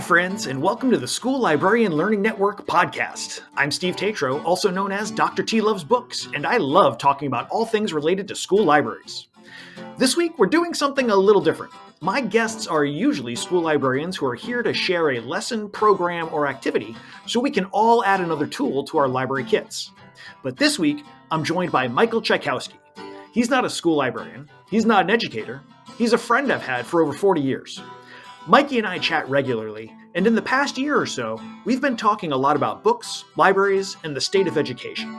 friends, and welcome to the School Librarian Learning Network podcast. I'm Steve Tatro, also known as Dr. T Loves Books, and I love talking about all things related to school libraries. This week, we're doing something a little different. My guests are usually school librarians who are here to share a lesson, program, or activity so we can all add another tool to our library kits. But this week, I'm joined by Michael Czajkowski. He's not a school librarian, he's not an educator, he's a friend I've had for over 40 years. Mikey and I chat regularly, and in the past year or so, we've been talking a lot about books, libraries, and the state of education.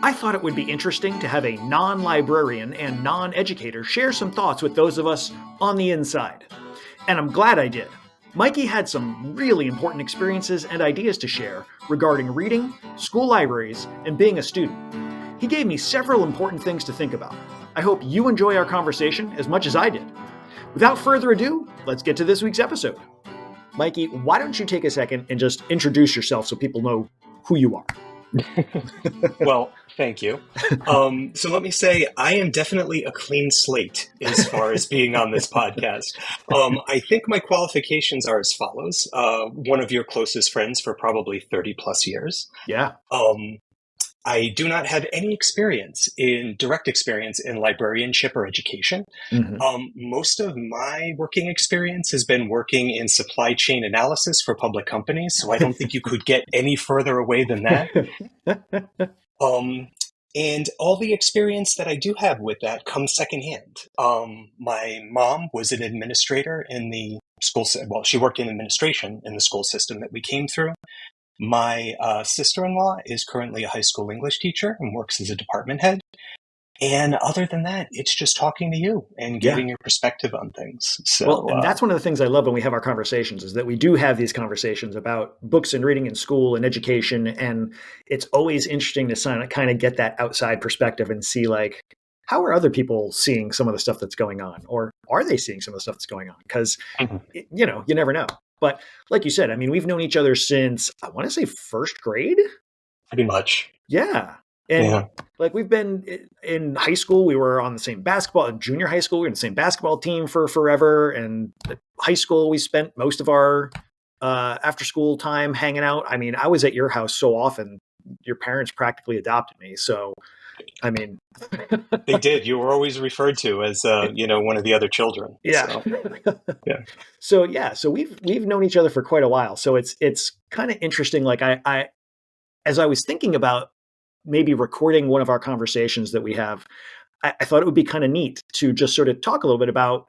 I thought it would be interesting to have a non-librarian and non-educator share some thoughts with those of us on the inside. And I'm glad I did. Mikey had some really important experiences and ideas to share regarding reading, school libraries, and being a student. He gave me several important things to think about. I hope you enjoy our conversation as much as I did. Without further ado, let's get to this week's episode. Mikey, why don't you take a second and just introduce yourself so people know who you are? Well, thank you. So let me say, I am definitely a clean slate as far as being on this podcast. I think my qualifications are as follows. One of your closest friends for probably 30 plus years. Yeah. I do not have any direct experience in librarianship or education. Mm-hmm. Most of my working experience has been working in supply chain analysis for public companies, so I don't think you could get any further away than that. And all the experience that I do have with that comes secondhand. My mom was an administrator in the school. Well, she worked in administration in the school system that we came through. My sister-in-law is currently a high school English teacher and works as a department head. And other than that, it's just talking to you and getting your perspective on things. So, well, and that's one of the things I love when we have our conversations is that we do have these conversations about books and reading in school and education. And it's always interesting to kind of get that outside perspective and see, like, how are other people seeing some of the stuff that's going on? Or are they seeing some of the stuff that's going on? Because, you never know. But like you said, I mean, we've known each other since, I want to say, first grade? Pretty much. Yeah. And like we've been in high school, we were on the same in junior high school, we were in the same basketball team for forever. And high school, we spent most of our after school time hanging out. I mean, I was at your house so often, your parents practically adopted me. So, I mean, they did. You were always referred to as, one of the other children. Yeah. So, So we've known each other for quite a while. So it's kind of interesting. Like I, as I was thinking about maybe recording one of our conversations that we have, I thought it would be kind of neat to just sort of talk a little bit about,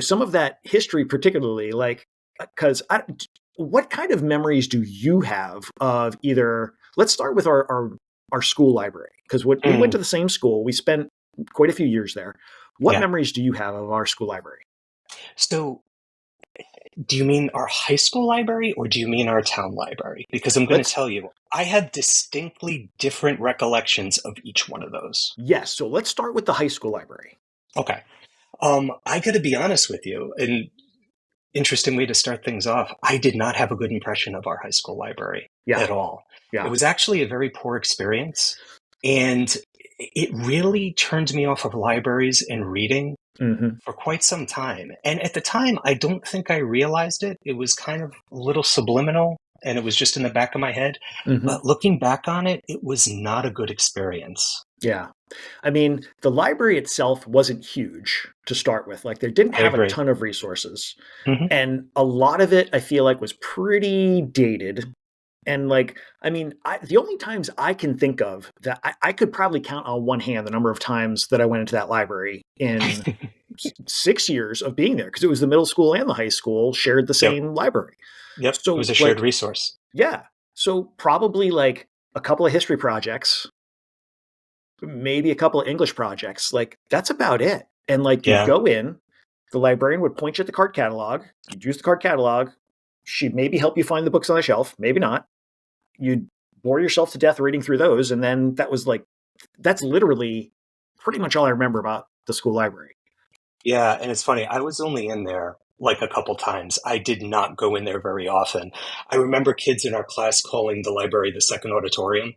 some of that history, particularly because what kind of memories do you have of either, let's start with our school library, because we went to the same school. We spent quite a few years there. What memories do you have of our school library? So do you mean our high school library or do you mean our town library? Because I'm going to tell you, I had distinctly different recollections of each one of those. Yes. So let's start with the high school library. Okay. I got to be honest with you, and interesting way to start things off. I did not have a good impression of our high school library at all. Yeah. It was actually a very poor experience. And it really turned me off of libraries and reading for quite some time. And at the time, I don't think I realized it. It was kind of a little subliminal and it was just in the back of my head. But looking back on it, it was not a good experience. Yeah. I mean, the library itself wasn't huge to start with. Like, they didn't have a ton of resources. And a lot of it, I feel like, was pretty dated. And like, I mean, the only times I can think of that I could probably count on one hand the number of times that I went into that library in 6 years of being there, because it was the middle school and the high school shared the same library. Yep. So it was a shared resource. Yeah. So probably like a couple of history projects, maybe a couple of English projects. Like, that's about it. And like, you go in, the librarian would point you at the card catalog. You'd use the card catalog. She'd maybe help you find the books on the shelf, maybe not. You'd bore yourself to death reading through those. And then that's literally pretty much all I remember about the school library. Yeah. And it's funny. I was only in there like a couple times. I did not go in there very often. I remember kids in our class calling the library the second auditorium,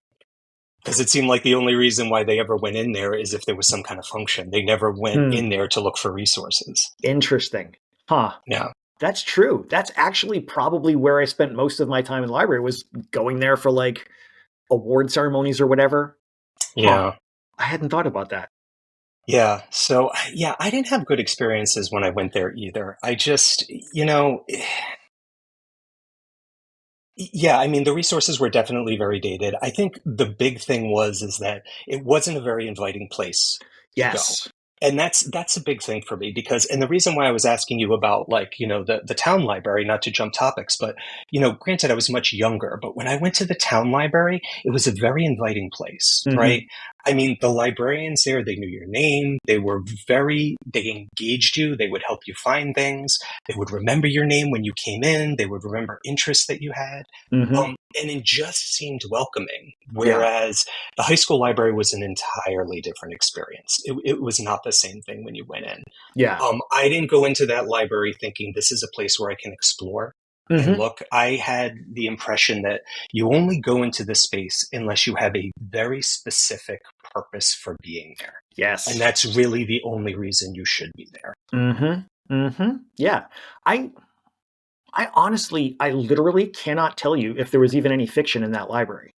because it seemed like the only reason why they ever went in there is if there was some kind of function. They never went in there to look for resources. Interesting. Huh. Yeah. That's true. That's actually probably where I spent most of my time in the library, was going there for like award ceremonies or whatever. Huh. Yeah. I hadn't thought about that. Yeah. So, yeah, I didn't have good experiences when I went there either. I just, yeah, I mean, the resources were definitely very dated. I think the big thing is that it wasn't a very inviting place to go. Yes. And that's a big thing for me because, and the reason why I was asking you about like, the town library, not to jump topics, but, granted I was much younger, but when I went to the town library, it was a very inviting place, Mm-hmm. right? I mean, the librarians there, they knew your name. They engaged you. They would help you find things. They would remember your name when you came in. They would remember interests that you had. Mm-hmm. And it just seemed welcoming. Yeah. Whereas the high school library was an entirely different experience. It was not the same thing when you went in. Yeah. I didn't go into that library thinking this is a place where I can explore and Mm-hmm. look. I had the impression that you only go into this space unless you have a very specific purpose for being there. And Yes. that's really the only reason you should be there. Mm-hmm. Mm-hmm. Yeah. I I literally cannot tell you if there was even any fiction in that library.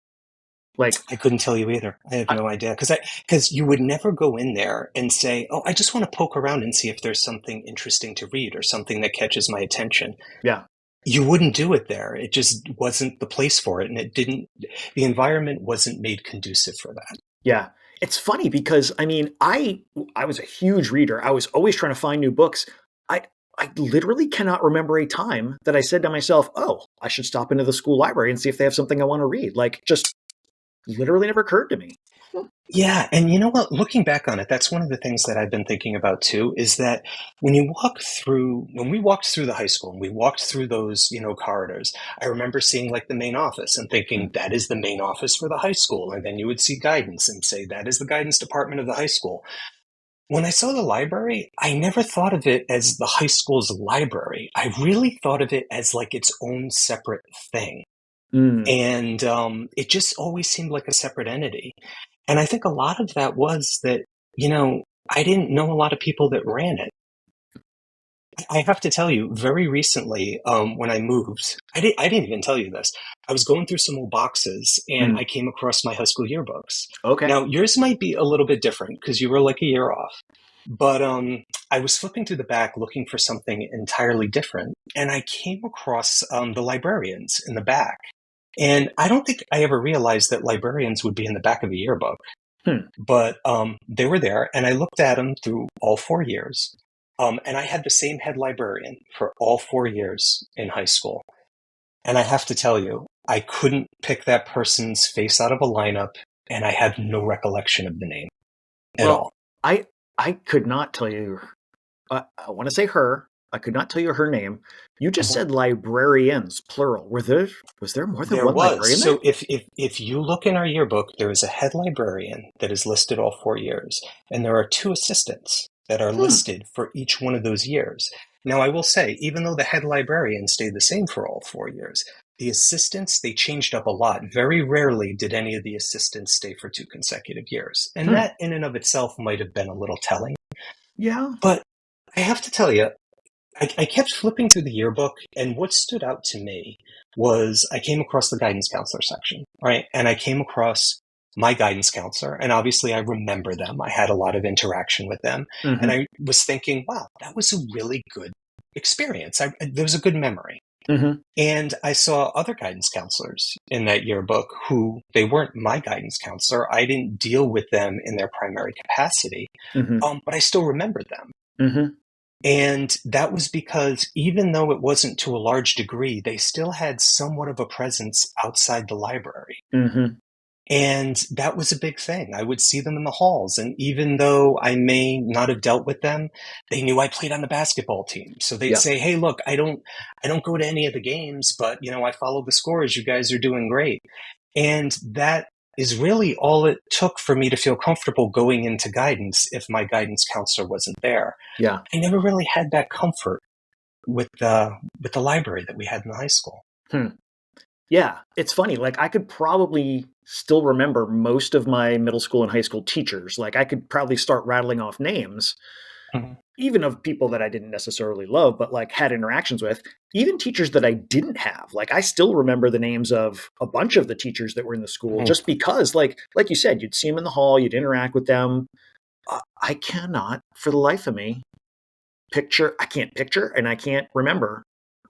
Like, I couldn't tell you either. I have I, no idea because you would never go in there and say, "Oh, I just want to poke around and see if there's something interesting to read or something that catches my attention." yeah. You wouldn't do it there. It just wasn't the place for it, and the environment wasn't made conducive for that. Yeah. It's funny because I mean, I was a huge reader. I was always trying to find new books. I I literally cannot remember a time that I said to myself, "Oh, I should stop into the school library and see if they have something I want to read." Like, just literally never occurred to me. Yeah, and you know what? Looking back on it, that's one of the things that I've been thinking about too, is that when we walked through the high school and we walked through those, corridors, I remember seeing like the main office and thinking that is the main office for the high school. And then you would see guidance and say that is the guidance department of the high school. When I saw the library, I never thought of it as the high school's library. I really thought of it as like its own separate thing. Mm. And it just always seemed like a separate entity. And I think a lot of that was that, I didn't know a lot of people that ran it. I have to tell you, very recently, when I moved, I didn't even tell you this. I was going through some old boxes and Mm. I came across my high school yearbooks. Okay. Now, yours might be a little bit different because you were like a year off. But I was flipping through the back looking for something entirely different. And I came across the librarians in the back. And I don't think I ever realized that librarians would be in the back of a yearbook. Hmm. But they were there, and I looked at them through all 4 years. And I had the same head librarian for all 4 years in high school. And I have to tell you, I couldn't pick that person's face out of a lineup, and I have no recollection of the name at Well, all. I could not tell you. I want to say her. I could not tell you her name. You just Mhm. said librarians, plural. Was there more than There one was. librarian there? So if you look in our yearbook, there is a head librarian that is listed all 4 years, and there are two assistants that are Hmm. listed for each one of those years. Now, I will say, even though the head librarian stayed the same for all 4 years, the assistants, they changed up a lot. Very rarely did any of the assistants stay for 2 consecutive years. And Hmm. that in and of itself might have been a little telling. Yeah. But I have to tell you, I kept flipping through the yearbook, and what stood out to me was I came across the guidance counselor section, right? And I came across my guidance counselor, and obviously I remember them. I had a lot of interaction with them, and Mm-hmm. I was thinking, wow, that was a really good experience. There was a good memory. Mm-hmm. And I saw other guidance counselors in that yearbook who they weren't my guidance counselor. I didn't deal with them in their primary capacity, Mm-hmm. but I still remembered them. Mm-hmm. And that was because even though it wasn't to a large degree, they still had somewhat of a presence outside the library. Mm-hmm. And that was a big thing. I would see them in the halls. And even though I may not have dealt with them, they knew I played on the basketball team. So they'd Yeah. say, hey, look, I don't go to any of the games, but I follow the scores. You guys are doing great. And that is really all it took for me to feel comfortable going into guidance if my guidance counselor wasn't there. Yeah. I never really had that comfort with the library that we had in the high school. Hmm. Yeah. It's funny. Like, I could probably still remember most of my middle school and high school teachers. Like, I could probably start rattling off names. Mhm. even of people that I didn't necessarily love, but like had interactions with, even teachers that I didn't have. Like I still remember the names of a bunch of the teachers that were in the school Mhm. just because like you said, you'd see them in the hall, you'd interact with them. I cannot for the life of me I can't picture and I can't remember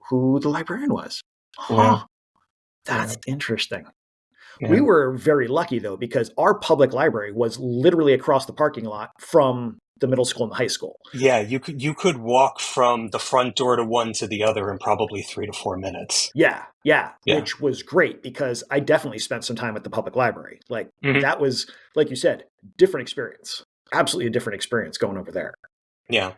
who the librarian was. Yeah. Huh. Yeah. That's interesting. We Yeah. were very lucky though, because our public library was literally across the parking lot from the middle school and the high school. Yeah, you could walk from the front door to one to the other in probably 3 to 4 minutes. Yeah, Yeah. which was great because I definitely spent some time at the public library. Like Hmm. that was, like you said, different experience. Absolutely a different experience going over there. Yeah.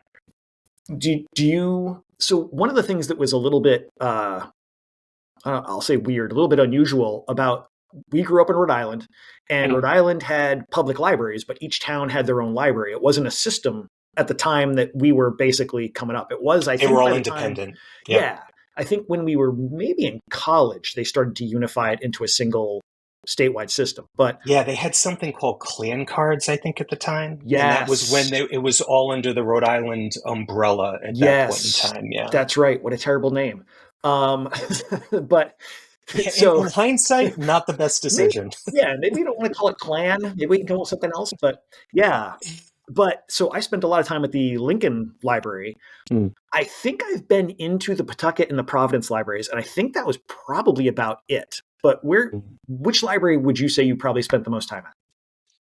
Do you? So one of the things that was a little bit, I'll say weird, a little bit unusual about. We grew up in Rhode Island, and Mhm. Rhode Island had public libraries, but each town had their own library. It wasn't a system at the time that we were basically coming up. It was, I They were think, by all the time, independent. Yep. yeah, I think when we were maybe in college, they started to unify it into a single statewide system. But Yeah, they had something called clan cards, I think, at the time, and that was when yes, it was all under the Rhode Island umbrella at that point in yes, time. Yeah. that's right. What a terrible name. Um, but Yeah, so in hindsight, not the best maybe, decision. yeah, maybe we don't want to call it clan. Maybe we can call it something else. But yeah, but so I spent a lot of time at the Lincoln Library. Mm. I think I've been into the Pawtucket and the Providence libraries, and I think that was probably about it. But which library would you say you probably spent the most time at?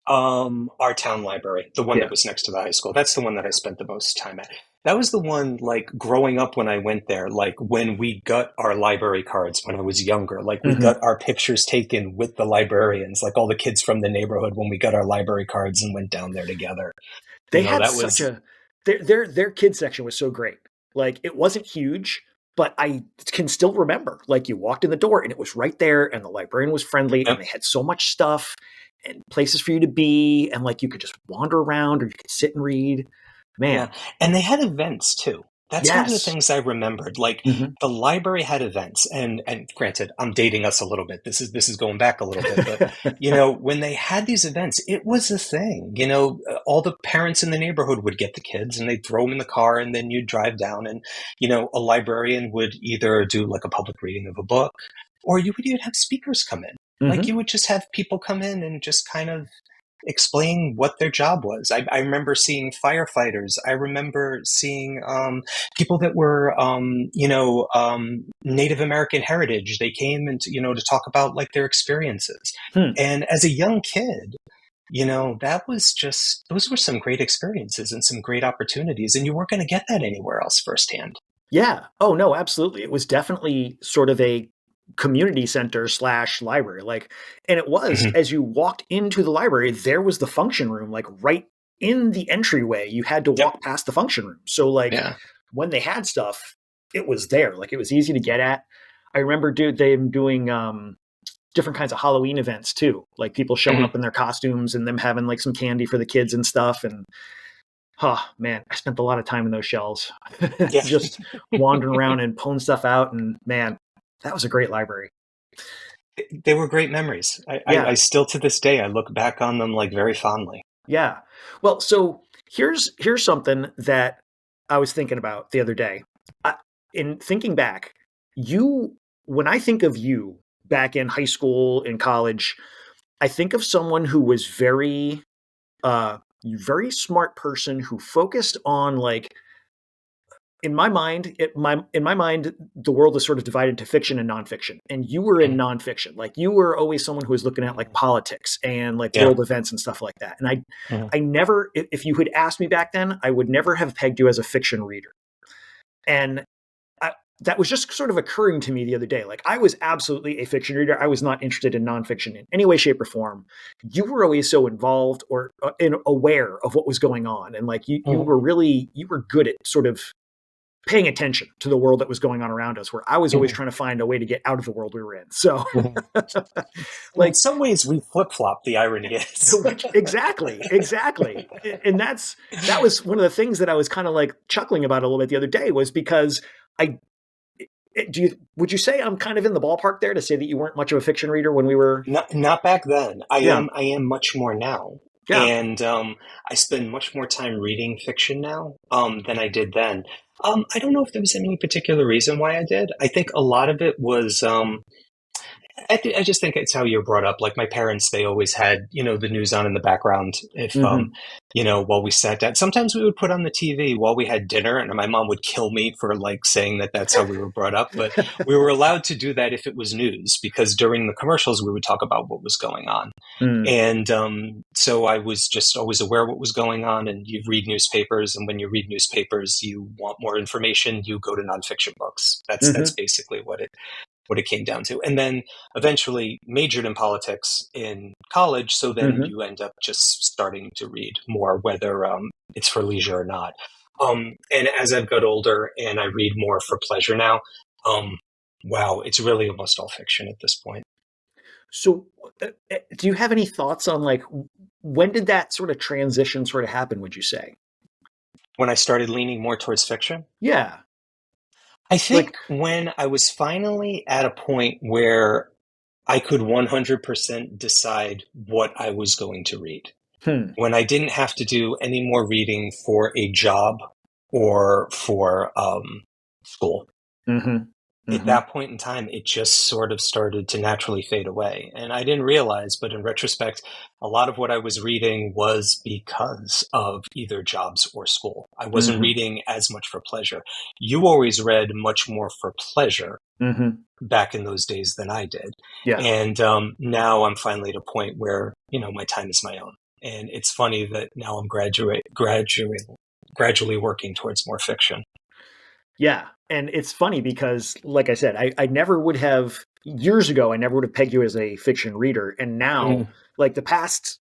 Our town library, the one that Yeah. was next to the high school. That's the one that I spent the most time at. That was the one, like, growing up when I went there, like, when we got our library cards when I was younger, like, we Hmm. got our pictures taken with the librarians, like, all the kids from the neighborhood when we got our library cards and went down there together. They You know, had that such was, a their kids section was so great. Like it wasn't huge, but I can still remember. Like you walked in the door and it was right there, and the librarian was friendly, and yep, they had so much stuff and places for you to be, and like you could just wander around or you could sit and read. yeah. Man, And they had events too. That's one of the yes. things I remembered. Like Hmm. the library had events, and granted, I'm dating us a little bit. This is going back a little bit, but when they had these events, it was a thing. All the parents in the neighborhood would get the kids and they'd throw them in the car, and then you'd drive down, and a librarian would either do like a public reading of a book, or you would even have speakers come in. Like Hmm. you would just have people come in and just kind of explain what their job was. I remember seeing firefighters. I remember seeing people that were, Native American heritage. They came and to talk about like their experiences. Hmm. And as a young kid, that was just those were some great experiences and some great opportunities, and you weren't going to get that anywhere else firsthand. Yeah. Oh no, absolutely. It was definitely sort of a community center slash library. Like, and it was Hmm. as you walked into the library, there was the function room, like right in the entryway. You had to Yep. walk past the function room. So like Yeah. when they had stuff, it was there. Like it was easy to get at. I remember them doing different kinds of Halloween events too. Like people showing Hmm. up in their costumes and them having like some candy for the kids and stuff. And oh man, I spent a lot of time in those shelves, Yeah. just wandering around and pulling stuff out. And man, that was a great library. They were great memories. I Yeah, still to this day I look back on them like very fondly. yeah. Well, so here's something that I was thinking about the other day. I, in thinking back, you when I think of you back in high school and college, I think of someone who was very smart person who focused on like in my mind, the world is sort of divided into fiction and nonfiction. And you were in Mhm. nonfiction. Like you were always someone who was looking at like politics and like Yeah. world events and stuff like that. And Mhm. I never, if you had asked me back then, I would never have pegged you as a fiction reader. And that was just sort of occurring to me the other day. Like I was absolutely a fiction reader. I was not interested in nonfiction in any way, shape, or form. You were always so involved or aware of what was going on, and like Mhm. you were good at sort of paying attention to the world that was going on around us, where I was always Mhm. trying to find a way to get out of the world we were in. So Mhm. In like some ways, we flip flop. The irony is. which exactly. And that was one of the things that I was kind of like chuckling about a little bit the other day, was because I would you say I'm kind of in the ballpark there to say that you weren't much of a fiction reader when we were? Not back then. I Yeah. am. I am much more now. Yeah. And I spend much more time reading fiction now than I did then. I don't know if there was any particular reason why I did. I think a lot of it was I just think it's how you're brought up. Like my parents, they always had, the news on in the background. If, Hmm. while we sat down, sometimes we would put on the TV while we had dinner, and my mom would kill me for like saying that that's how we were brought up. But we were allowed to do that if it was news, because during the commercials, we would talk about what was going on. Mm. And so I was just always aware of what was going on. And you read newspapers, and when you read newspapers, you want more information. You go to nonfiction books. That's Hmm. basically what it came down to. And then eventually majored in politics in college. So then Hmm. you end up just starting to read more, whether it's for leisure or not. And as I've got older and I read more for pleasure now, um, wow, it's really almost all fiction at this point. So, do you have any thoughts on like when did that sort of transition sort of happen? Would you say? When I started leaning more towards fiction, Yeah. I Like, think when I was finally at a point where I could 100% decide what I was going to read. hmm. When I didn't have to do any more reading for a job or for school. Hmm. At Hmm. that point in time, it just sort of started to naturally fade away. And I didn't realize, but in retrospect, a lot of what I was reading was because of either jobs or school. I wasn't Hmm. reading as much for pleasure. You always read much more for pleasure Hmm. back in those days than I did. Yeah. And now I'm finally at a point where, my time is my own. And it's funny that now I'm gradually working towards more fiction. Yeah. And it's funny because, like I said, I never would have, years ago, I never would have pegged you as a fiction reader. And now, Mm. like the past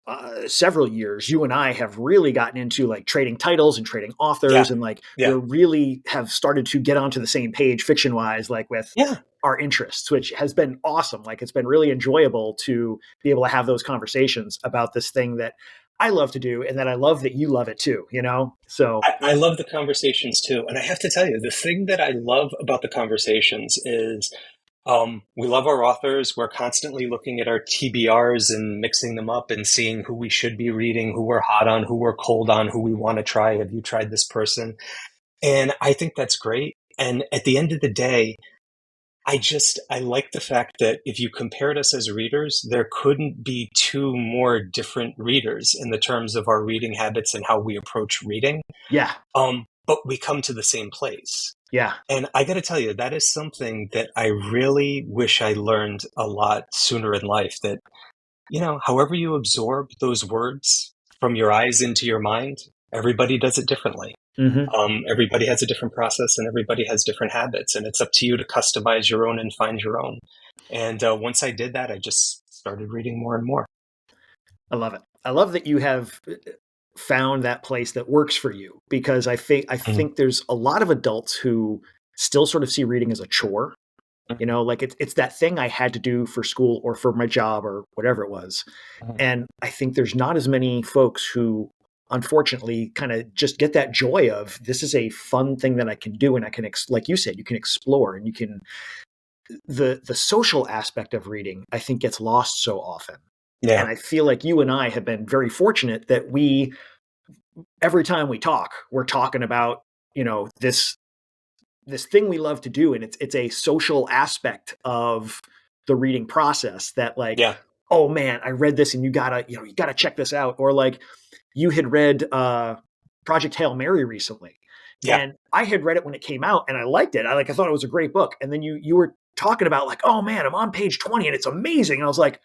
several years, you and I have really gotten into like trading titles and trading authors. Yeah. And like Yeah. we're really have started to get onto the same page fiction wise, like with Yeah. our interests, which has been awesome. Like it's been really enjoyable to be able to have those conversations about this thing that I love to do and that I love that you love it too, you know? So, I love the conversations too. And I have to tell you, the thing that I love about the conversations is we love our authors. We're constantly looking at our TBRs and mixing them up and seeing who we should be reading, who we're hot on, who we're cold on, who we want to try. Have you tried this person? And I think that's great. And at the end of the day, I like the fact that if you compared us as readers, there couldn't be two more different readers in the terms of our reading habits and how we approach reading. yeah, But we come to the same place. yeah. And I got to tell you, that is something that I really wish I learned a lot sooner in life. That, however you absorb those words from your eyes into your mind, everybody does it differently. Hmm. Everybody has a different process and everybody has different habits, and it's up to you to customize your own and find your own. And once I did that, I just started reading more and more. I love it. I love that you have found that place that works for you because I Mhm. think there's a lot of adults who still sort of see reading as a chore. You know, like it's that thing I had to do for school or for my job or whatever it was. Mhm. And I think there's not as many folks who unfortunately kind of just get that joy of this is a fun thing that I can do and I can like you said you can explore and you can the social aspect of reading I think gets lost so often. And Yeah. I feel like you and I have been very fortunate that we every time we talk, we're talking about, this thing we love to do and it's a social aspect of the reading process that like, Yeah. oh man, I read this and you gotta check this out. Or like you had read Project Hail Mary recently. Yeah. And I had read it when it came out and I liked it. I thought it was a great book. And then you were talking about like, oh man, I'm on page 20 and it's amazing. And I was like,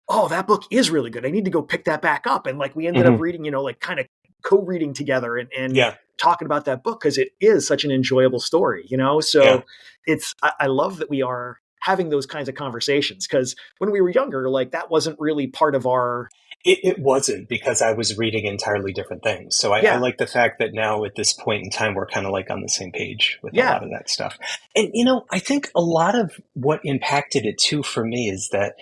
oh, that book is really good. I need to go pick that back up. And like we ended up Hmm. reading, like kind of co-reading together and Yeah. talking about that book because it is such an enjoyable story. Yeah. So I love that we are having those kinds of conversations because when we were younger, like that wasn't really part of our, It wasn't, because I was reading entirely different things. So I yeah, like the fact that now at this point in time, we're kind of like on the same page with a yeah, lot of that stuff. And, I think a lot of what impacted it too for me is that,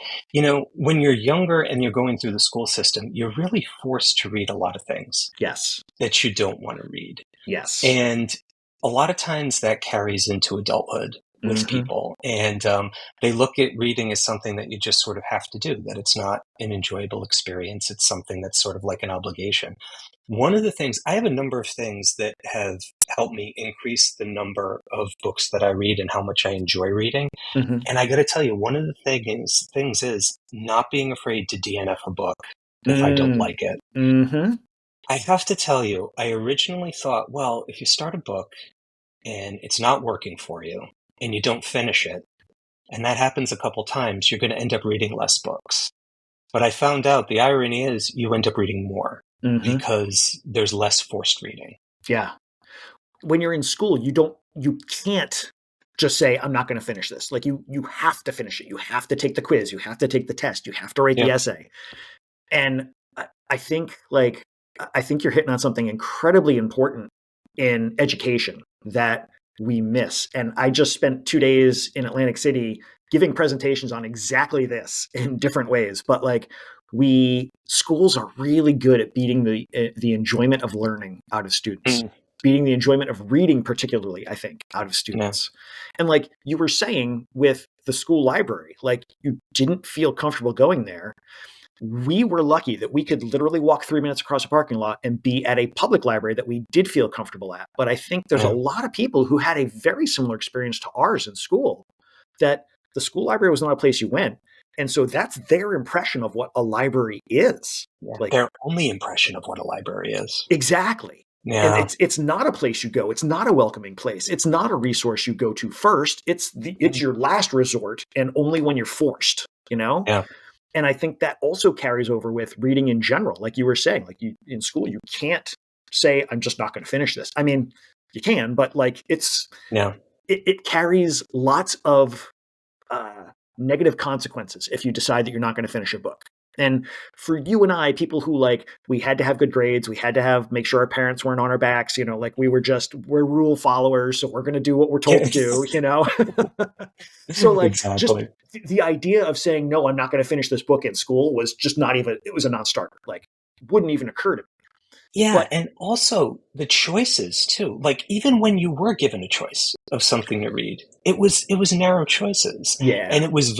when you're younger and you're going through the school system, you're really forced to read a lot of things yes, that you don't want to read. yes, And a lot of times that carries into adulthood. with Mm-hmm. people. And they look at reading as something that you just sort of have to do, that it's not an enjoyable experience. It's something that's sort of like an obligation. One of the things, I have a number of things that have helped me increase the number of books that I read and how much I enjoy reading. Mm-hmm. And I got to tell you, one of the things is not being afraid to DNF a book if I don't like it. Mm-hmm. I have to tell you, I originally thought, well, if you start a book and it's not working for you and you don't finish it, and that happens a couple times, you're going to end up reading less books. But I found out the irony is you end up reading more Mm-hmm. because there's less forced reading. Yeah. When you're in school, you can't just say, I'm not going to finish this. Like you have to finish it. You have to take the quiz. You have to take the test. You have to write the essay. And I think you're hitting on something incredibly important in education that we miss. And I just spent 2 days in Atlantic City giving presentations on exactly this in different ways. But like schools are really good at beating the enjoyment of learning out of students. Beating the enjoyment of reading, particularly, I think, out of students. And like you were saying with the school library, like you didn't feel comfortable going there. We were lucky that we could literally walk 3 minutes across a parking lot and be at a public library that we did feel comfortable at. But I think there's a lot of people who had a very similar experience to ours in school, that the school library was not a place you went. And so that's their impression of what a library is. Like their only impression of what a library is. Exactly. Yeah. And it's not a place you go. It's not a welcoming place. It's not a resource you go to first. It's your last resort, and only when you're forced, Yeah. And I think that also carries over with reading in general. Like you were saying, like in school, you can't say, I'm just not going to finish this. I mean, you can, but like it carries lots of negative consequences if you decide that you're not going to finish a book. And for you and I, people who we had to have good grades, we had to make sure our parents weren't on our backs, like we're rule followers, so we're going to do what we're told to do, So like exactly. Just the idea of saying, no, I'm not going to finish this book in school was just it was a non-starter. Like wouldn't even occur to me. Yeah. And also the choices too. Like even when you were given a choice of something to read, it was narrow choices. Yeah. And it was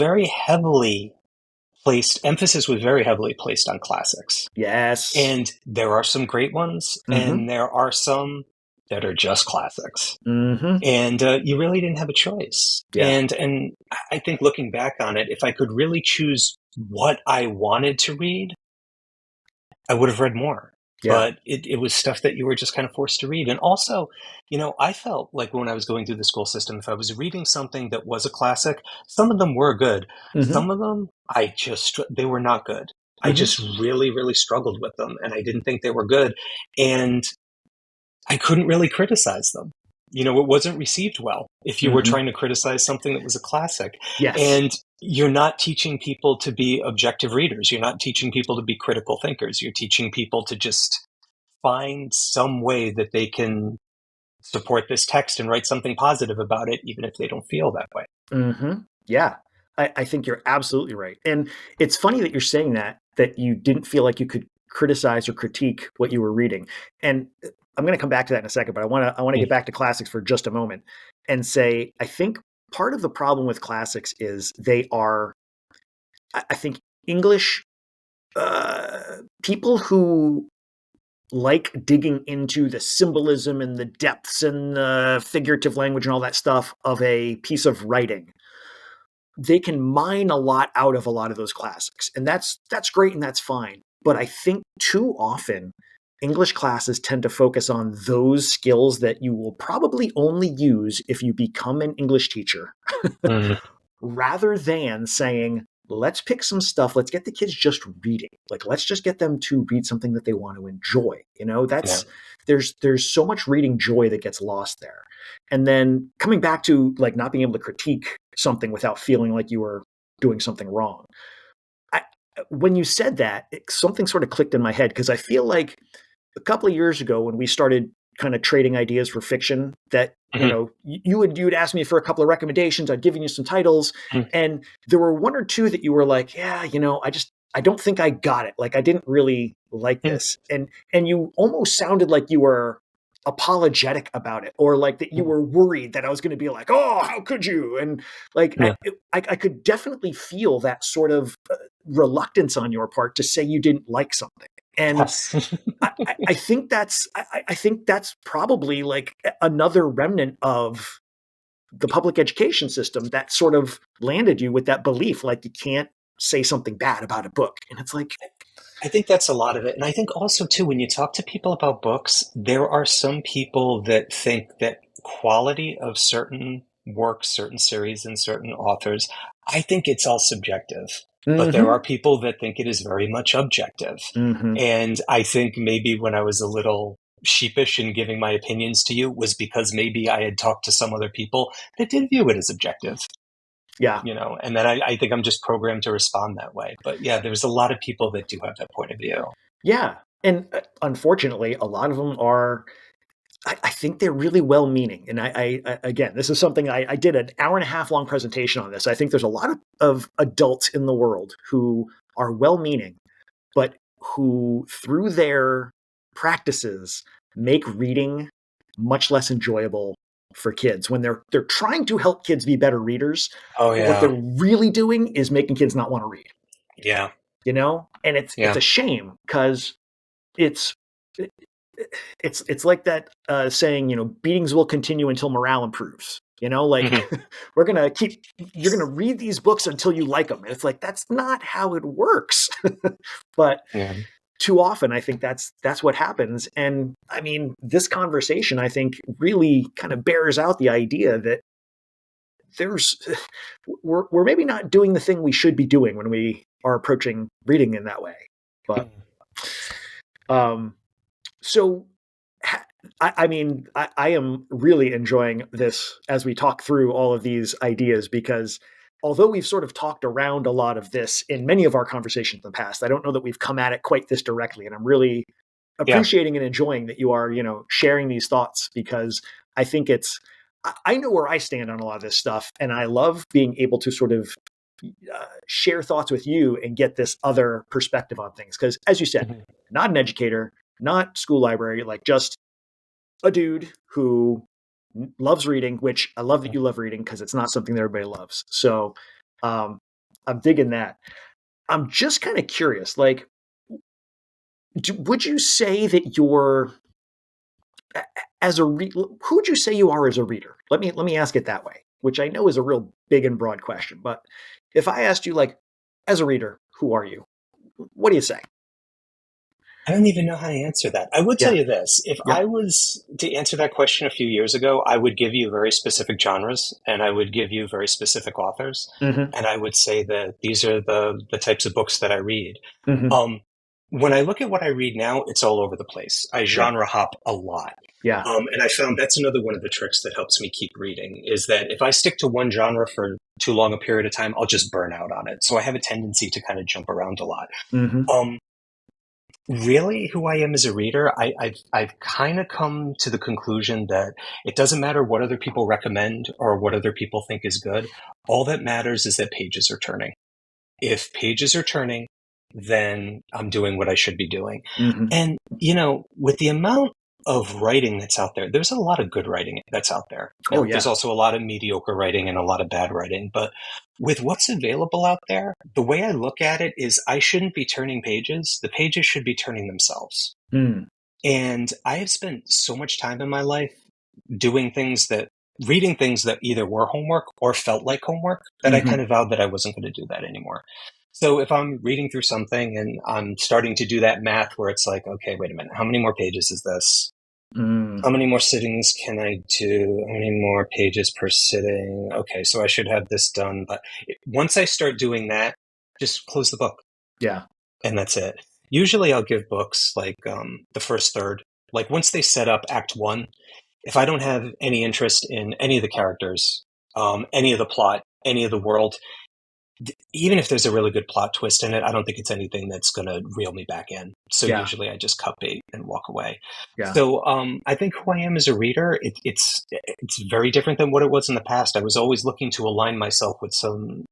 emphasis was very heavily placed on classics. Yes. And there are some great ones, and there are some that are just classics. And you really didn't have a choice. Yeah. And I think looking back on it, if I could really choose what I wanted to read, I would have read more. Yeah. But it was stuff that you were just kind of forced to read. And also, I felt like when I was going through the school system, if I was reading something that was a classic, some of them were good. Some of them, they were not good. I just really, really struggled with them, and I didn't think they were good. And I couldn't really criticize them. It wasn't received well if you were trying to criticize something that was a classic. Yes. And you're not teaching people to be objective readers. You're not teaching people to be critical thinkers. You're teaching people to just find some way that they can support this text and write something positive about it, even if they don't feel that way. Yeah, I think you're absolutely right. And it's funny that you're saying that you didn't feel like you could criticize or critique what you were reading. And I'm going to come back to that in a second, but I want to get back to classics for just a moment and say, I think part of the problem with classics is they are, I think, English people who like digging into the symbolism and the depths and the figurative language and all that stuff of a piece of writing. They can mine a lot out of a lot of those classics. And that's great and that's fine. But I think too often English classes tend to focus on those skills that you will probably only use if you become an English teacher, rather than saying, let's pick some stuff. Let's get the kids just reading. Like, let's just get them to read something that they want to enjoy. There's so much reading joy that gets lost there. And then coming back to not being able to critique something without feeling like you were doing something wrong. When you said that, something sort of clicked in my head, because I feel like a couple of years ago when we started kind of trading ideas for fiction, that you would ask me for a couple of recommendations. I'd given you some titles, and there were one or two that you were like, yeah, I don't think I got it. Like I didn't really like this, and you almost sounded like you were apologetic about it, or like that you were worried that I was going to be like, oh, how could you? And like, Yeah. I could definitely feel that sort of reluctance on your part to say you didn't like something. And Yes. I think I think that's probably like another remnant of the public education system that sort of landed you with that belief, like you can't say something bad about a book. And it's like, I think that's a lot of it. And I think also, too, when you talk to people about books, there are some people that think that quality of certain works, certain series, and certain authors, I think it's all subjective. But there are people that think it is very much objective. And I think maybe when I was a little sheepish in giving my opinions to you was because maybe I had talked to some other people that did view it as objective. Yeah. And then I think I'm just programmed to respond that way. But yeah, there's a lot of people that do have that point of view. Yeah. And unfortunately, a lot of them are, I think they're really well-meaning. And I again, this is something I did an hour and a half long presentation on this. I think there's a lot of adults in the world who are well-meaning, but who through their practices make reading much less enjoyable for kids when they're trying to help kids be better readers. Oh, But what they're yeah. really doing is making kids not want to read. Yeah. And it's Yeah. a shame because it's like that saying, beatings will continue until morale improves. We're gonna you're gonna read these books until you like them, and it's like that's not how it works. But Yeah. too often, I think that's what happens. And I mean, this conversation, I think, really kind of bears out the idea that we're maybe not doing the thing we should be doing when we are approaching reading in that way. But so I mean, I am really enjoying this as we talk through all of these ideas, because although we've sort of talked around a lot of this in many of our conversations in the past, I don't know that we've come at it quite this directly. And I'm really appreciating and enjoying that you are, sharing these thoughts, because I think I know where I stand on a lot of this stuff. And I love being able to sort of share thoughts with you and get this other perspective on things. Because as you said, not an educator, not school library, like just a dude who loves reading, which I love that you love reading because it's not something that everybody loves. So I'm digging that. I'm just kind of curious, like, would you say that you're who would you say you are as a reader? Let me ask it that way, which I know is a real big and broad question. But if I asked you, like, as a reader, who are you? What do you say? I don't even know how to answer that. I would tell you this. If I was to answer that question a few years ago, I would give you very specific genres and I would give you very specific authors. And I would say that these are the types of books that I read. When I look at what I read now, it's all over the place. I genre hop a lot. Yeah. And I found that's another one of the tricks that helps me keep reading, is that if I stick to one genre for too long a period of time, I'll just burn out on it. So I have a tendency to kind of jump around a lot. Really, who I am as a reader, I've kind of come to the conclusion that it doesn't matter what other people recommend or what other people think is good. All that matters is that pages are turning. If pages are turning, then I'm doing what I should be doing. And, with the amount of writing that's out there, there's a lot of good writing that's out there. There's also a lot of mediocre writing and a lot of bad writing. But with what's available out there, the way I look at it is I shouldn't be turning pages. The pages should be turning themselves. And I have spent so much time in my life reading things that either were homework or felt like homework that I kind of vowed that I wasn't going to do that anymore. So if I'm reading through something and I'm starting to do that math where it's like, okay, wait a minute, how many more pages is this? How many more sittings can I do? How many more pages per sitting? Okay, so I should have this done. But once I start doing that, just close the book. Yeah. And that's it. Usually I'll give books like the first third. Like once they set up Act 1, if I don't have any interest in any of the characters, any of the plot, any of the world, even if there's a really good plot twist in it, I don't think it's anything that's going to reel me back in. So usually I just cut bait and walk away. So I think who I am as a reader, it's very different than what it was in the past. I was always looking to align myself with some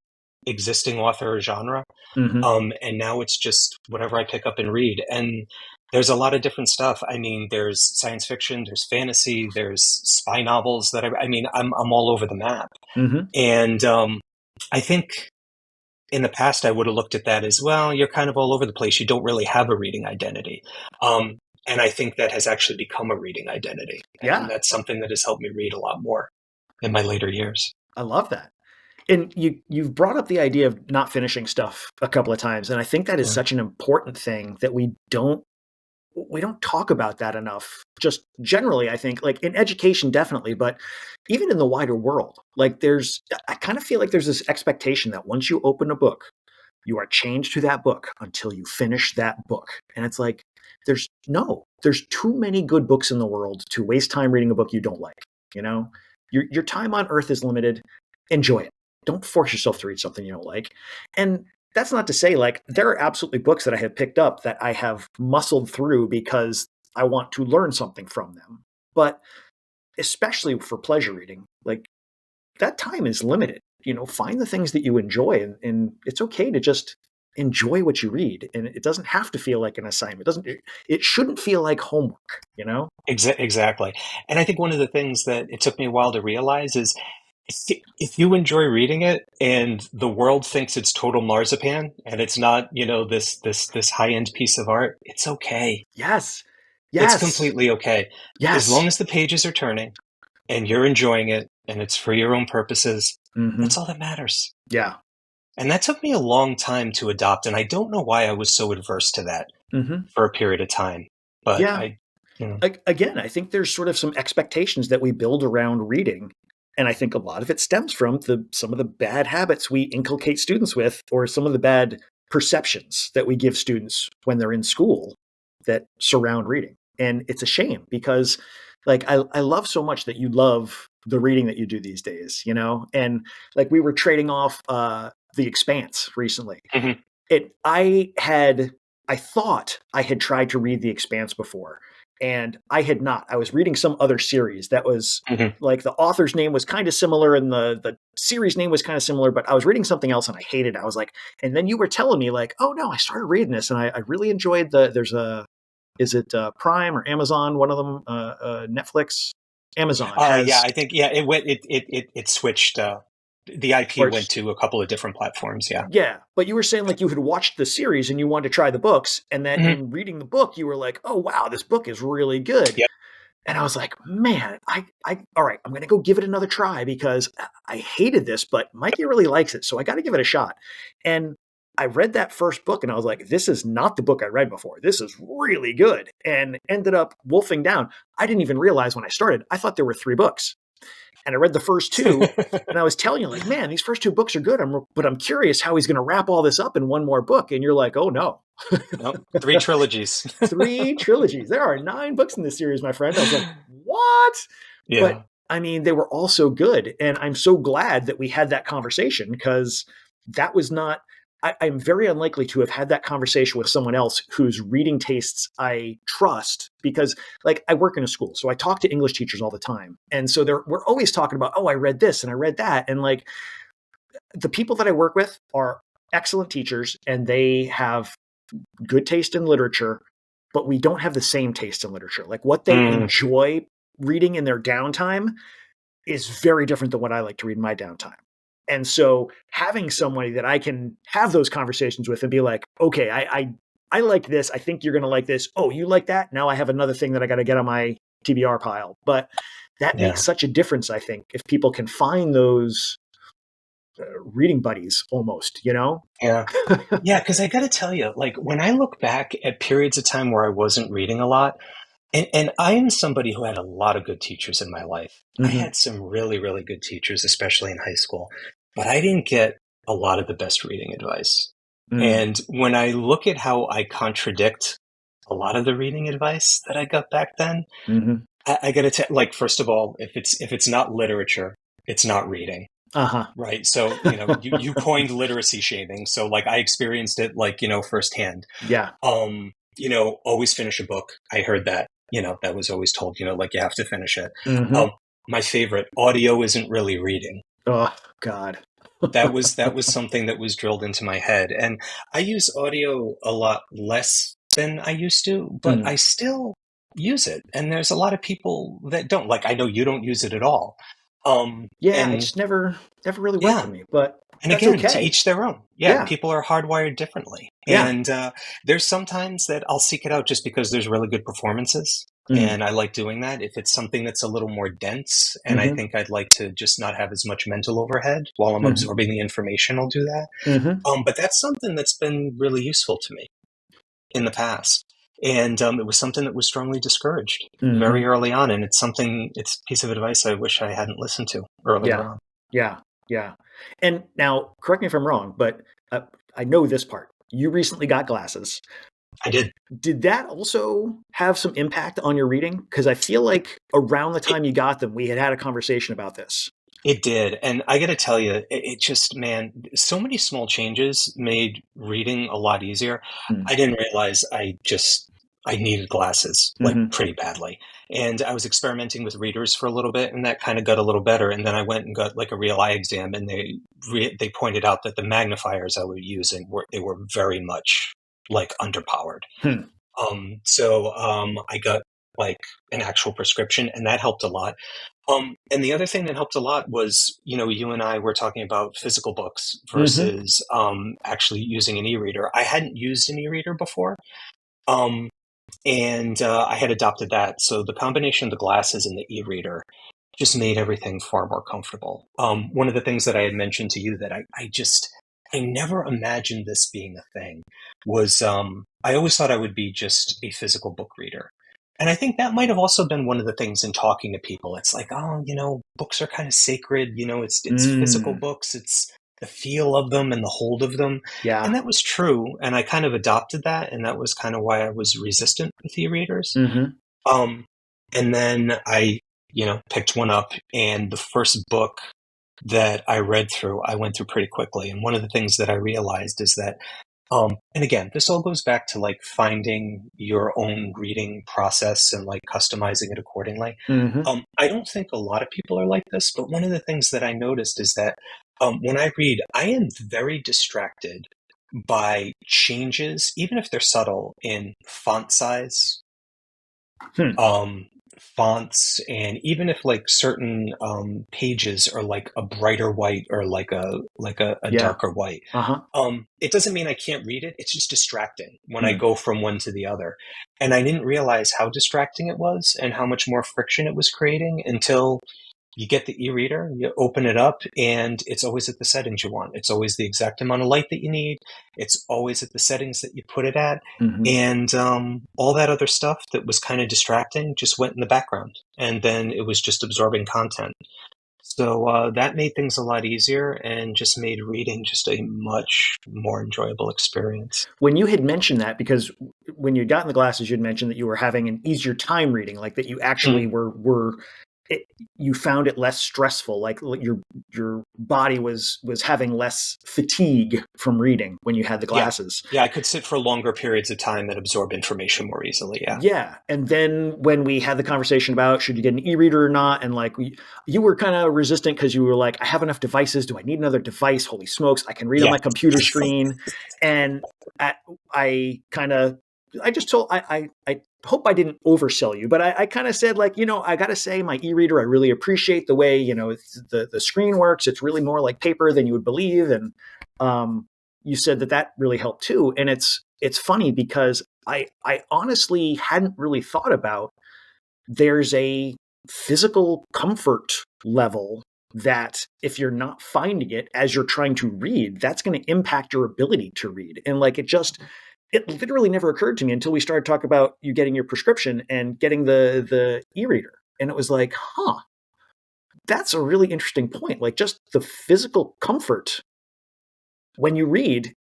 existing author or genre. And now it's just whatever I pick up and read. And There's a lot of different stuff. I mean, there's science fiction, there's fantasy, there's spy novels that I mean, I'm all over the map. Hmm. And I think in the past I would have looked at that as, well, you're kind of all over the place. You don't really have a reading identity. And I think that has actually become a reading identity. And Yeah, that's something that has helped me read a lot more in my later years. I love that. And you've brought up the idea of not finishing stuff a couple of times, and I think that is Yeah. such an important thing that we don't talk about that enough. Just generally, I think, like in education, definitely, but even in the wider world, like I kind of feel like there's this expectation that once you open a book, you are chained to that book until you finish that book. And it's like, there's too many good books in the world to waste time reading a book you don't like. You know, your time on earth is limited. Enjoy it. Don't force yourself to read something you don't like. And that's not to say, like, there are absolutely books that I have picked up that I have muscled through because I want to learn something from them. But especially for pleasure reading, like, that time is limited. Find the things that you enjoy, and it's okay to just enjoy what you read. And it doesn't have to feel like an assignment. It shouldn't feel like homework. Exactly. And I think one of the things that it took me a while to realize is, if you enjoy reading it and the world thinks it's total marzipan and it's not, this high-end piece of art, it's okay. Yes. It's Yes. completely okay. As long Yes. as the pages are turning and you're enjoying it and it's for your own purposes, Hmm. that's all that matters. Yeah. And that took me a long time to adopt, and I don't know why I was so adverse to that Hmm. for a period of time. But Yeah. I, you know, Again, I think there's sort of some expectations that we build around reading. And I think a lot of it stems from some of the bad habits we inculcate students with, or some of the bad perceptions that we give students when they're in school that surround reading. And it's a shame because, like, I love so much that you love the reading that you do these days. And like, we were trading off The Expanse recently. mhm, I thought I had tried to read The Expanse before, and I had not. I was reading some other series that was, mhm. like, the author's name was kind of similar and the series name was kind of similar, but I was reading something else and I hated it. I was like, and then you were telling me, like, oh no, I started reading this and I really enjoyed is it Prime or Amazon? One of them, Netflix, Amazon Yeah, has, I think, yeah, it switched. The IP or went to a couple of different platforms. Yeah. yeah, but you were saying, like, you had watched the series and you wanted to try the books, and that Mhm. in reading the book, you were like, "Oh wow, this book is really good." Yep. And I was like, "Man, all right, I'm going to go give it another try because I hated this, but Mikey really likes it, so I got to give it a shot." And I read that first book and I was like, "This is not the book I read before. This is really good." And ended up wolfing down. I didn't even realize when I started. I thought there were 3 books, and I read the first 2, and I was telling you, like, man, these first 2 books are good. But I'm curious how he's going to wrap all this up in one more book. And you're like, oh no, Nope, 3 trilogies. 3 trilogies. There are 9 books in this series, my friend. I was like, what? But Yeah. I mean, they were all so good, and I'm so glad that we had that conversation because that was not. I'm very unlikely to have had that conversation with someone else whose reading tastes I trust because, like, I work in a school, so I talk to English teachers all the time, and so we're always talking about, oh, I read this and I read that, and, like, the people that I work with are excellent teachers and they have good taste in literature, but we don't have the same taste in literature. Like, what they Mm, enjoy reading in their downtime is very different than what I like to read in my downtime. And so having somebody that I can have those conversations with and be like, okay, I like this. I think you're going to like this. Oh, you like that? Now I have another thing that I got to get on my TBR pile. But that yeah. makes such a difference, I think, if people can find those reading buddies almost. Yeah. Yeah, because I got to tell you, like, when I look back at periods of time where I wasn't reading a lot, and I am somebody who had a lot of good teachers in my life. I Hmm. had some really, really good teachers, especially in high school, but I didn't get a lot of the best reading advice. Mm. And when I look at how I contradict a lot of the reading advice that I got back then, Hmm. I got to tell, like, first of all, if it's not literature, it's not reading. Uh-huh. Right. So, you coined literacy shaming. So, like, I experienced it, like, firsthand. Yeah. Always finish a book. I heard that, that was always told, like, you have to finish it. Hmm. Um, my favorite, audio isn't really reading. Oh, God. That was something that was drilled into my head. And I use audio a lot less than I used to, but Mm. I still use it. And there's a lot of people that don't. Like, I know you don't use it at all. Yeah, it And just never really worked for yeah, me, but and that's again, to okay. each their own. Yeah, Yeah. people are hardwired differently. Yeah. And there's sometimes that I'll seek it out just because there's really good performances. Mm. And I like doing that. If it's something that's a little more dense and I Mm-hmm. think I'd like to just not have as much mental overhead while I'm Mm-hmm. absorbing the information, I'll do that. Mm-hmm. But that's something that's been really useful to me in the past. And it was something that was strongly discouraged Mm-hmm. very early on. And it's a piece of advice I wish I hadn't listened to earlier Yeah. on. Yeah. Yeah. And now, correct me if I'm wrong, but I know this part. You recently got glasses. I did. Did that also have some impact on your reading? Because I feel like around the time you got them, we had a conversation about this. It did. And I got to tell you, it just, man, so many small changes made reading a lot easier. Mm. I didn't realize I needed glasses like Mm-hmm. pretty badly. And I was experimenting with readers for a little bit and that kind of got a little better. And then I went and got like a real eye exam and they pointed out that the magnifiers I was using they were very much like underpowered. Hmm. I got like an actual prescription and that helped a lot. And the other thing that helped a lot was, you and I were talking about physical books Mm-hmm. versus actually using an e-reader. I hadn't used an e-reader before, um, and I had adopted that. So the combination of the glasses and the e-reader just made everything far more comfortable. One of the things that I had mentioned to you that I never imagined this being a thing was I always thought I would be just a physical book reader. And I think that might have also been one of the things in talking to people. It's like, oh, books are kind of sacred. It's physical Mm. books. It's the feel of them and the hold of them. Yeah. And that was true. And I kind of adopted that. And that was kind of why I was resistant with e-readers. Mm-hmm. Um, and then I, picked one up and the first book that I read through, I went through pretty quickly. And one of the things that I realized is that and again, this all goes back to like finding your own reading process and like customizing it accordingly. Mm-hmm. I don't think a lot of people are like this, but one of the things that I noticed is that when I read, I am very distracted by changes, even if they're subtle, in font size, Hmm. um, fonts, and even if like certain pages are like a brighter white or like a Yeah. darker white. Uh-huh. It doesn't mean I can't read it. It's just distracting when I Hmm. go from one to the other. And I didn't realize how distracting it was and how much more friction it was creating until you get the e-reader, you open it up, and it's always at the settings you want. It's always the exact amount of light that you need. It's always at the settings that you put it at. Mm-hmm. And all that other stuff that was kind of distracting just went in the background. And then it was just absorbing content. So that made things a lot easier and just made reading just a much more enjoyable experience. When you had mentioned that, because when you got in the glasses, you'd mentioned that you were having an easier time reading, like that you actually you found it less stressful, like your body was having less fatigue from reading when you had the Yeah. glasses. Yeah, I could sit for longer periods of time and absorb information more easily. Yeah. Yeah. And then when we had the conversation about should you get an e-reader or not, and like you were kind of resistant because you were like, I have enough devices. Do I need another device? Holy smokes, I can read on Yeah. my computer screen. And I just told I hope I didn't oversell you, but I kind of said like, I got to say my e-reader, I really appreciate the way, the screen works. It's really more like paper than you would believe. And you said that really helped too. And it's funny because I honestly hadn't really thought about there's a physical comfort level that if you're not finding it as you're trying to read, that's going to impact your ability to read. And like it literally never occurred to me until we started talking about you getting your prescription and getting the e-reader. And it was like, that's a really interesting point. Like just the physical comfort when you read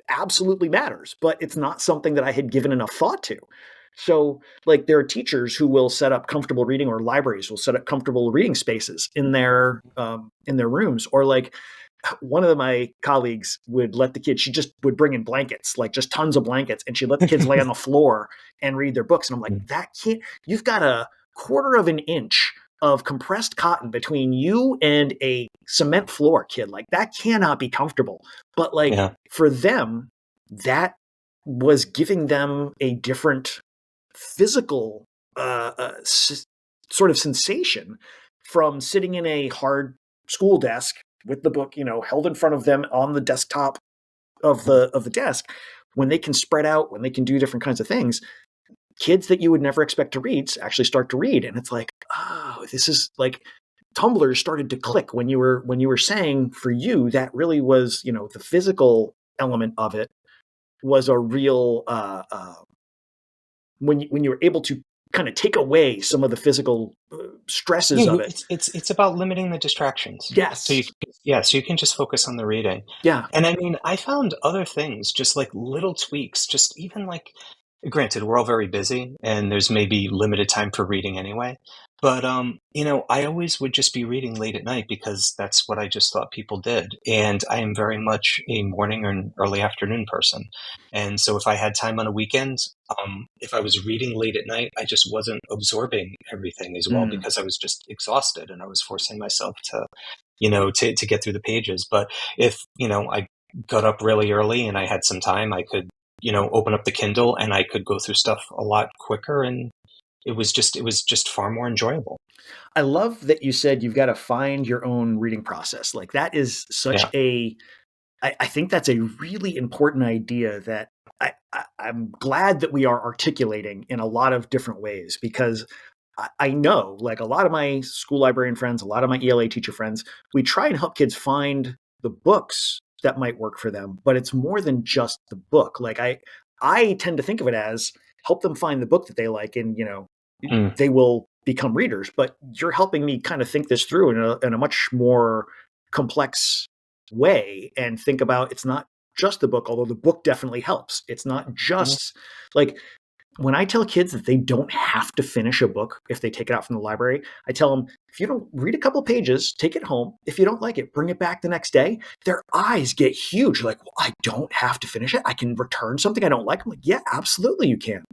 absolutely matters, but it's not something that I had given enough thought to. So, like, there are teachers who will set up comfortable reading, or libraries will set up comfortable reading spaces in their rooms, or like one of my colleagues would let the kids. She just would bring in blankets, like just tons of blankets, and she'd let the kids lay on the floor and read their books. And I'm like, that can't. You've got a quarter of an inch of compressed cotton between you and a cement floor, kid. Like that cannot be comfortable. But like Yeah. for them, that was giving them a different physical sort of sensation from sitting in a hard school desk with the book, held in front of them on the desktop of the desk. When they can spread out, when they can do different kinds of things, kids that you would never expect to read actually start to read. And it's like, oh, this is like Tumblr started to click when you were saying, for you, that really was, the physical element of it was a real when you were able to kind of take away some of the physical stresses of it. It's about limiting the distractions. Yes. So you can just focus on the reading. Yeah. And I mean, I found other things, just like little tweaks, just even like, granted, we're all very busy and there's maybe limited time for reading anyway. But, I always would just be reading late at night because that's what I just thought people did. And I am very much a morning or an early afternoon person. And so if I had time on a weekend, if I was reading late at night, I just wasn't absorbing everything as well because I was just exhausted and I was forcing myself to, to get through the pages. But if, I got up really early and I had some time, I could, open up the Kindle and I could go through stuff a lot quicker, and it was just far more enjoyable. I love that you said you've got to find your own reading process. Like that is such I think that's a really important idea that I'm glad that we are articulating in a lot of different ways, because I know, like a lot of my school librarian friends, a lot of my ELA teacher friends, we try and help kids find the books that might work for them, but it's more than just the book. Like I tend to think of it as help them find the book that they like, and they will become readers. But you're helping me kind of think this through in a much more complex way and think about, it's not just the book, although the book definitely helps. It's not just like, when I tell kids that they don't have to finish a book if they take it out from the library, I tell them, if you don't read a couple of pages, take it home. If you don't like it, bring it back the next day. Their eyes get huge. Like, well, I don't have to finish it. I can return something I don't like. I'm like, yeah, absolutely you can.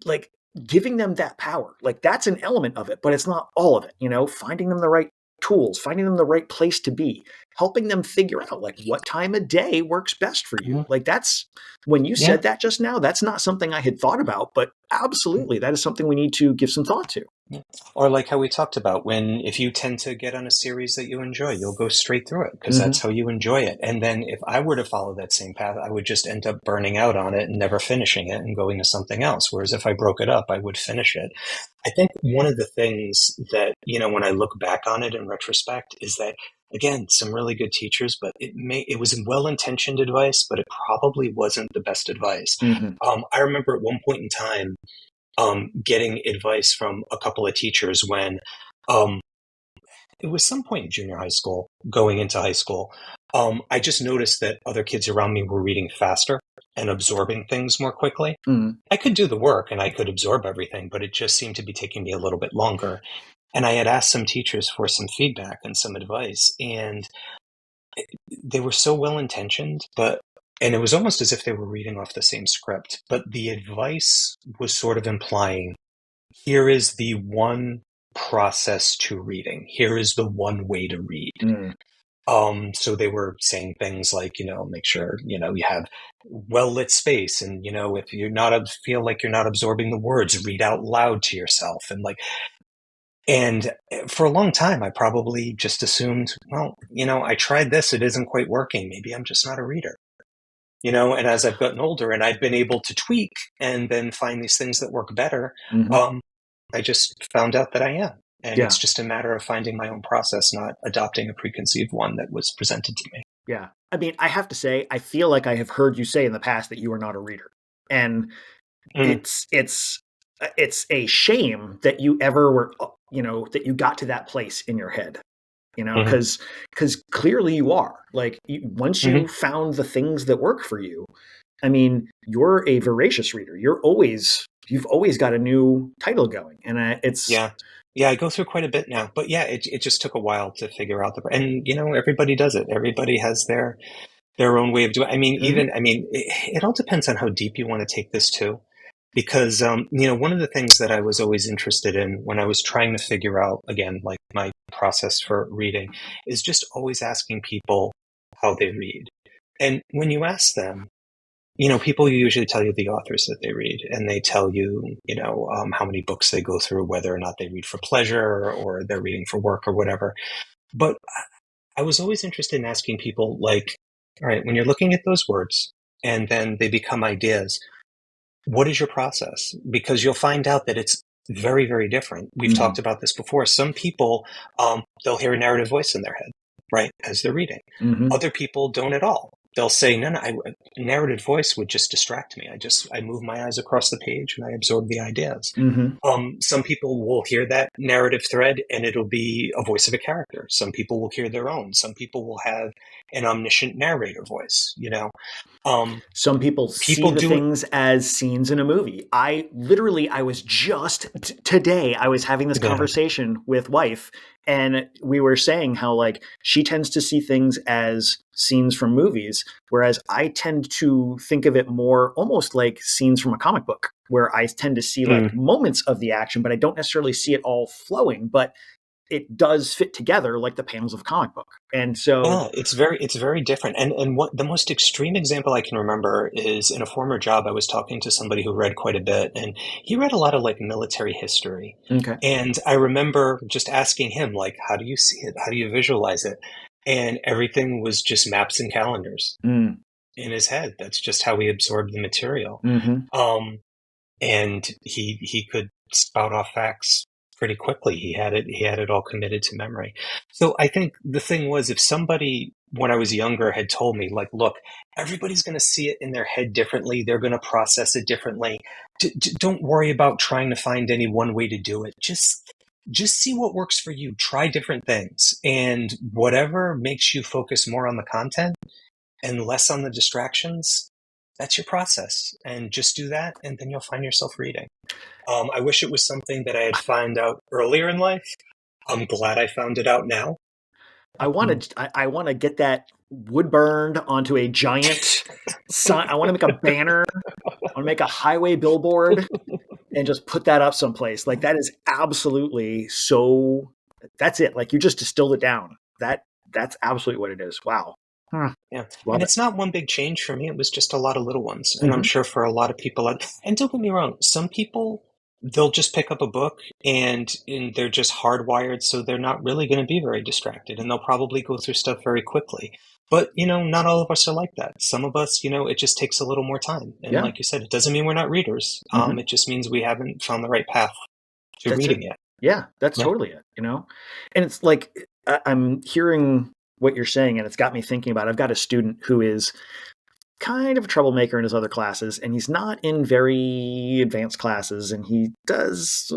Like, giving them that power, like that's an element of it, but it's not all of it. Finding them the right tools, finding them the right place to be, helping them figure out like what time of day works best for you. Like that's, when you said that just now, that's not something I had thought about, but absolutely that is something we need to give some thought to. Or like how we talked about, if you tend to get on a series that you enjoy, you'll go straight through it because that's how you enjoy it. And then if I were to follow that same path, I would just end up burning out on it and never finishing it and going to something else. Whereas if I broke it up, I would finish it. I think one of the things that, when I look back on it in retrospect is that, again, some really good teachers, but it was well-intentioned advice, but it probably wasn't the best advice. I remember at one point in time, getting advice from a couple of teachers when it was some point in junior high school, going into high school. I just noticed that other kids around me were reading faster and absorbing things more quickly. I could do the work and I could absorb everything, but it just seemed to be taking me a little bit longer. And I had asked some teachers for some feedback and some advice, and they were so well-intentioned, and it was almost as if they were reading off the same script, but the advice was sort of implying, here is the one process to reading. Here is the one way to read. So they were saying things like, make sure, you have well-lit space. And, if you're feel like you're not absorbing the words, read out loud to yourself. And for a long time, I probably just assumed, well, I tried this. It isn't quite working. Maybe I'm just not a reader. And as I've gotten older and I've been able to tweak and then find these things that work better, I just found out that I am. And it's just a matter of finding my own process, not adopting a preconceived one that was presented to me. Yeah. I mean, I have to say, I feel like I have heard you say in the past that you are not a reader. And it's a shame that you ever were, that you got to that place in your head. Because clearly you are. Like, once you found the things that work for you, I mean, you're a voracious reader. You've always got a new title going, and it's I go through quite a bit now. But yeah, it just took a while to figure out and everybody does it. Everybody has their own way of doing it. I mean, it all depends on how deep you want to take this too. Because, one of the things that I was always interested in when I was trying to figure out, again, like my process for reading, is just always asking people how they read. And when you ask them, people usually tell you the authors that they read, and they tell you, how many books they go through, whether or not they read for pleasure or they're reading for work or whatever. But I was always interested in asking people, like, all right, when you're looking at those words and then they become ideas, what is your process? Because you'll find out that it's very, very different. We've talked about this before. Some people, they'll hear a narrative voice in their head, right, as they're reading. Other people don't at all. They'll say, no, narrative voice would just distract me. I move my eyes across the page and I absorb the ideas. Some people will hear that narrative thread and it'll be a voice of a character. Some people will hear their own. Some people will have an omniscient narrator voice, Some people see the things as scenes in a movie. I was just today, I was having this conversation with wife, and we were saying how, like, she tends to see things as scenes from movies, whereas I tend to think of it more almost like scenes from a comic book, where I tend to see like moments of the action, but I don't necessarily see it all flowing, but it does fit together like the panels of a comic book. And so it's very different. And what the most extreme example I can remember is in a former job, I was talking to somebody who read quite a bit, and he read a lot of like military history. Okay. And I remember just asking him, like, how do you see it? How do you visualize it? And everything was just maps and calendars in his head. That's just how he absorbed the material. And he could spout off facts pretty quickly. He had it all committed to memory. So I think the thing was, if somebody when I was younger had told me, like, look, everybody's going to see it in their head differently. They're going to process it differently. Don't worry about trying to find any one way to do it. Just see what works for you. Try different things, and whatever makes you focus more on the content and less on the distractions, that's your process. And just do that, and then you'll find yourself reading. I wish it was something that I had found out earlier in life. I'm glad I found it out now. I want to get that wood burned onto a giant sign. I want to make a banner. I want to make a highway billboard and just put that up someplace. Like, that is absolutely so. That's it. Like, you just distilled it down. That's absolutely what it is. Wow. Yeah. And it's not one big change for me. It was just a lot of little ones. And I'm sure for a lot of people, and don't get me wrong, some people, they'll just pick up a book and they're just hardwired, so they're not really going to be very distracted, and they'll probably go through stuff very quickly. But, not all of us are like that. Some of us, it just takes a little more time. And like you said, it doesn't mean we're not readers. It just means we haven't found the right path to reading yet. Yeah, that's totally it, And it's like, I'm hearing what you're saying, and it's got me thinking about, I've got a student who is kind of a troublemaker in his other classes, and he's not in very advanced classes, and he does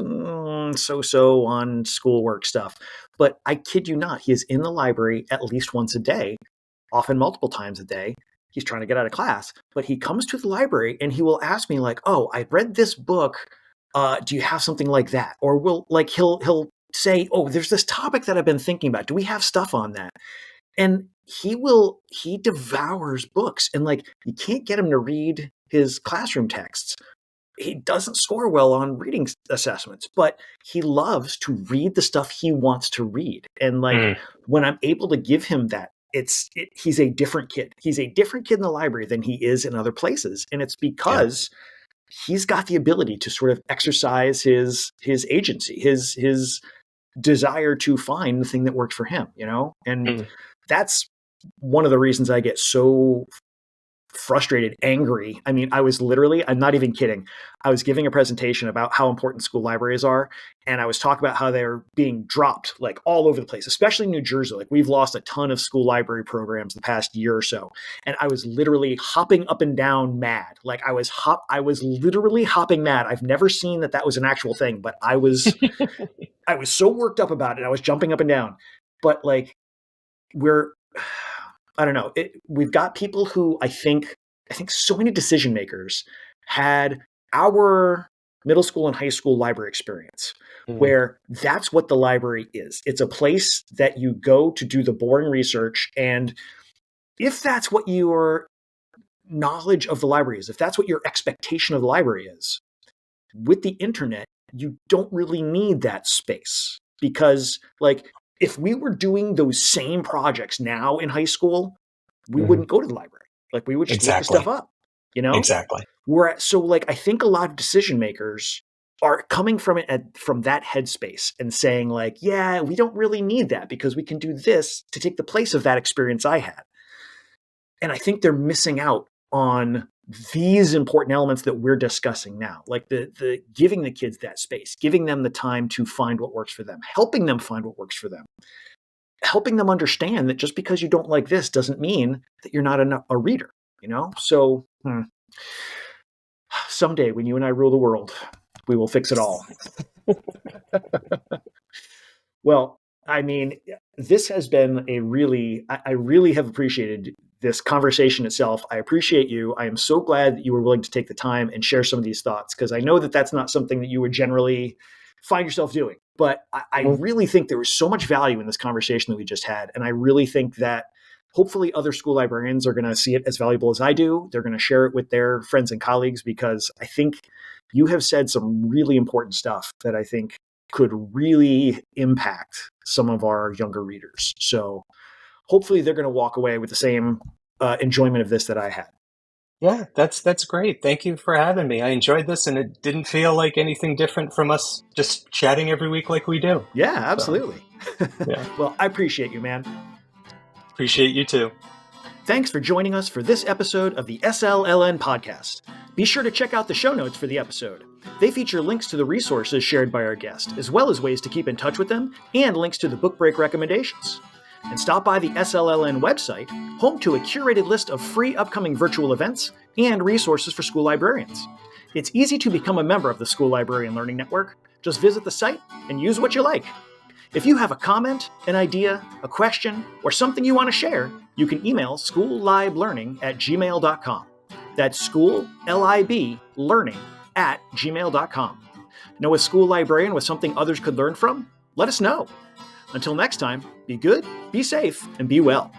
so-so on schoolwork stuff. But I kid you not, he is in the library at least once a day, often multiple times a day. He's trying to get out of class, but he comes to the library and he will ask me, like, oh, I read this book. Do you have something like that? Or he'll say, oh, there's this topic that I've been thinking about. Do we have stuff on that? And he devours books, and like, you can't get him to read his classroom texts. He doesn't score well on reading assessments, but he loves to read the stuff he wants to read. And like, when I'm able to give him that, he's a different kid. He's a different kid in the library than he is in other places. And it's because he's got the ability to sort of exercise his agency, his desire to find the thing that works for him, and that's one of the reasons I get so frustrated, angry. I mean, I'm not even kidding. I was giving a presentation about how important school libraries are. And I was talking about how they're being dropped like all over the place, especially in New Jersey. Like, we've lost a ton of school library programs the past year or so. And I was literally hopping up and down mad. Like, I was literally hopping mad. I've never seen that was an actual thing, but I was so worked up about it. I was jumping up and down. But like, I don't know. We've got people who I think so many decision makers had our middle school and high school library experience, where that's what the library is. It's a place that you go to do the boring research. And if that's what your knowledge of the library is, if that's what your expectation of the library is, with the internet, you don't really need that space, because like, if we were doing those same projects now in high school, we wouldn't go to the library. Like, we would just look the stuff up. you know? Exactly. So like, I think a lot of decision makers are coming from it from that headspace and saying like, yeah, we don't really need that because we can do this to take the place of that experience I had. And I think they're missing out on these important elements that we're discussing now, like the giving the kids that space, giving them the time to find what works for them, helping them find what works for them, helping them understand that just because you don't like this doesn't mean that you're not a reader, you know? So someday when you and I rule the world, we will fix it all. Well, I mean, this has been I really have appreciated this conversation itself. I appreciate you. I am so glad that you were willing to take the time and share some of these thoughts, because I know that that's not something that you would generally find yourself doing. But I really think there was so much value in this conversation that we just had. And I really think that hopefully other school librarians are going to see it as valuable as I do. They're going to share it with their friends and colleagues, because I think you have said some really important stuff that I think could really impact some of our younger readers. So hopefully they're going to walk away with the same enjoyment of this that I had. Yeah, that's great. Thank you for having me. I enjoyed this, and it didn't feel like anything different from us just chatting every week like we do. Yeah, absolutely. So, yeah. Well, I appreciate you, man. Appreciate you too. Thanks for joining us for this episode of the SLLN podcast. Be sure to check out the show notes for the episode. They feature links to the resources shared by our guest, as well as ways to keep in touch with them, and links to the book break recommendations. And stop by the SLLN website, home to a curated list of free upcoming virtual events and resources for school librarians. It's easy to become a member of the School Librarian Learning Network. Just visit the site and use what you like. If you have a comment, an idea, a question, or something you want to share, you can email schoolliblearning@gmail.com. That's schoolliblearning@gmail.com. Know a school librarian with something others could learn from? Let us know. Until next time, be good, be safe, and be well.